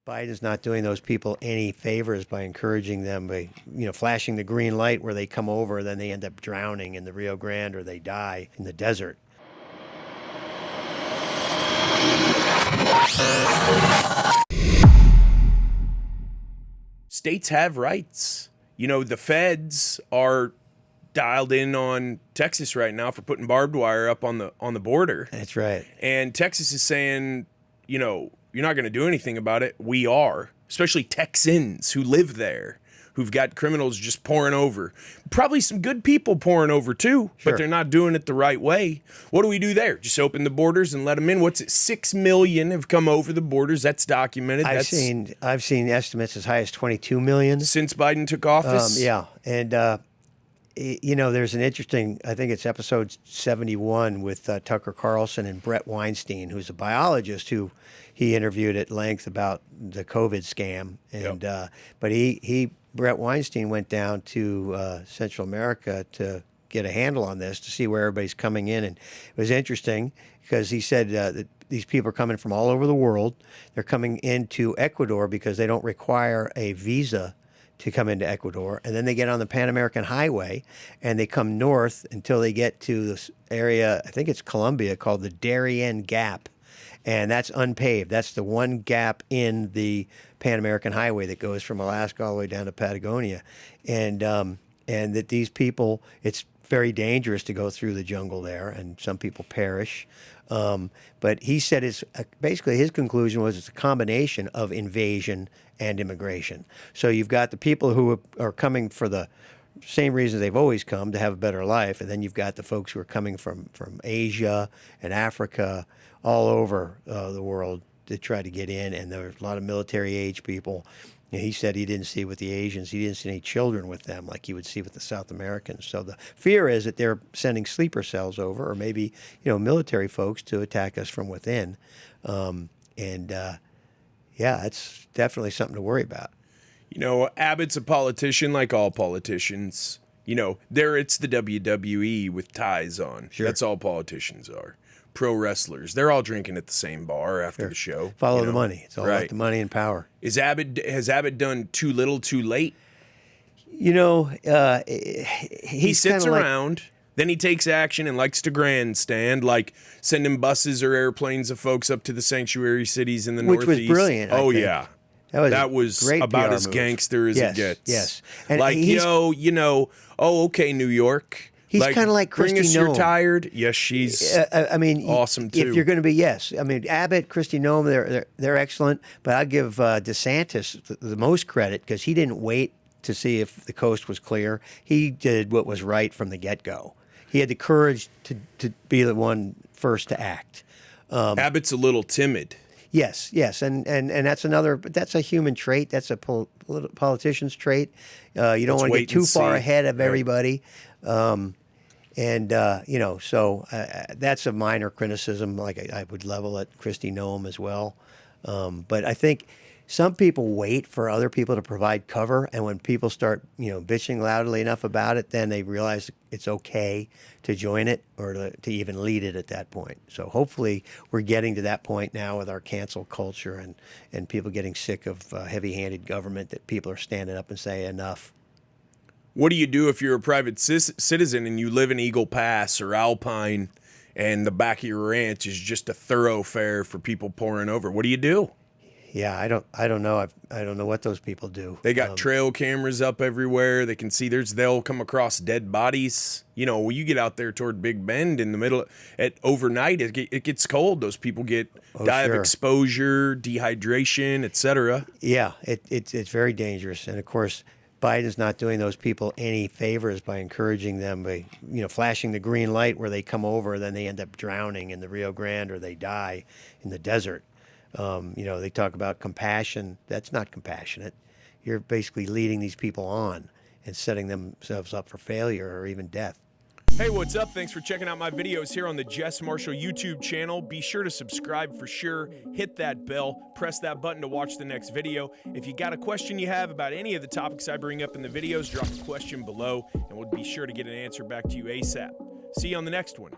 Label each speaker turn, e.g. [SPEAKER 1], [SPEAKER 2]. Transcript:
[SPEAKER 1] Biden's not doing those people any favors by encouraging them by, flashing the green light where they come over, then they end up drowning in the Rio Grande or they die in the desert.
[SPEAKER 2] States have rights. The feds are dialed in on Texas right now for putting barbed wire up on the border.
[SPEAKER 1] That's right.
[SPEAKER 2] And Texas is saying, you're not going to do anything about it. We are, especially Texans who live there, who've got criminals just pouring over. Probably some good people pouring over too,
[SPEAKER 1] Sure.
[SPEAKER 2] But they're not doing it the right way. What do we do there? Just open the borders and let them in? What's it? 6 million have come over the borders. That's documented.
[SPEAKER 1] I've seen estimates as high as 22 million
[SPEAKER 2] since Biden took office.
[SPEAKER 1] Yeah, and there's an interesting, I think it's episode 71 with Tucker Carlson and Brett Weinstein, who's a biologist who he interviewed at length about the COVID scam. And but Brett Weinstein went down to Central America to get a handle on this, to see where everybody's coming in. And it was interesting because he said that these people are coming from all over the world. They're coming into Ecuador because they don't require a visa to come into Ecuador, and then they get on the Pan American Highway and they come north until they get to this area, I think it's Colombia, called the Darien Gap, and that's unpaved. That's the one gap in the Pan American Highway that goes from Alaska all the way down to Patagonia, and that these people, it's very dangerous to go through the jungle there, and some people perish. But he said basically his conclusion was it's a combination of invasion and immigration. So you've got the people who are coming for the same reasons they've always come, to have a better life, and then you've got the folks who are coming from Asia and Africa, all over the world to try to get in, and there's a lot of military-age people. He said he didn't see with the Asians, he didn't see any children with them like he would see with the South Americans. So the fear is that they're sending sleeper cells over, or maybe, military folks to attack us from within. It's definitely something to worry about.
[SPEAKER 2] Abbott's a politician like all politicians. It's the WWE with ties on.
[SPEAKER 1] Sure.
[SPEAKER 2] That's all politicians are. Pro wrestlers. They're all drinking at the same bar after the show.
[SPEAKER 1] Follow the money. It's all about the money and power.
[SPEAKER 2] Has Abbott done too little, too late?
[SPEAKER 1] He
[SPEAKER 2] sits around, then he takes action and likes to grandstand, like sending buses or airplanes of folks up to the sanctuary cities in the Northeast.
[SPEAKER 1] Which was brilliant.
[SPEAKER 2] Oh, yeah.
[SPEAKER 1] That was great
[SPEAKER 2] about
[SPEAKER 1] PR
[SPEAKER 2] as
[SPEAKER 1] move.
[SPEAKER 2] gangster as it gets.
[SPEAKER 1] Yes. And
[SPEAKER 2] like, okay, New York.
[SPEAKER 1] He's kind of like Kristi
[SPEAKER 2] Bring us
[SPEAKER 1] Noem.
[SPEAKER 2] You're tired. Yes, she's awesome too.
[SPEAKER 1] If you're going to be, yes. I mean, Abbott, Kristi Noem, they're excellent. But I'll give DeSantis the most credit because he didn't wait to see if the coast was clear. He did what was right from the get-go. He had the courage to be the one first to act.
[SPEAKER 2] Abbott's a little timid.
[SPEAKER 1] Yes, and that's a human trait. That's a politician's trait. You don't want to get too far ahead of everybody. That's a minor criticism. Like I would level at Kristi Noem as well. But I think some people wait for other people to provide cover, and when people start, bitching loudly enough about it, then they realize it's okay to join it or to even lead it at that point. So hopefully we're getting to that point now with our cancel culture and people getting sick of heavy-handed government, that people are standing up and saying enough.
[SPEAKER 2] What do you do if you're a private citizen and you live in Eagle Pass or Alpine and the back of your ranch is just a thoroughfare for people pouring over? What do you do?
[SPEAKER 1] Yeah, I don't know. I don't know what those people do.
[SPEAKER 2] They got trail cameras up everywhere. They can see they'll come across dead bodies. When you get out there toward Big Bend in the middle at overnight, it gets cold. Those people die of exposure, dehydration, etc.
[SPEAKER 1] Yeah, it's very dangerous. And of course, Biden's not doing those people any favors by encouraging them by, flashing the green light where they come over, then they end up drowning in the Rio Grande or they die in the desert. They talk about compassion. That's not compassionate. You're basically leading these people on and setting themselves up for failure or even death.
[SPEAKER 2] Hey, what's up? Thanks for checking out my videos here on the JESS Marshall YouTube channel. Be sure to subscribe for sure. Hit that bell. Press that button to watch the next video. If you got a question you have about any of the topics I bring up in the videos, drop a question below, and we'll be sure to get an answer back to you ASAP. See you on the next one.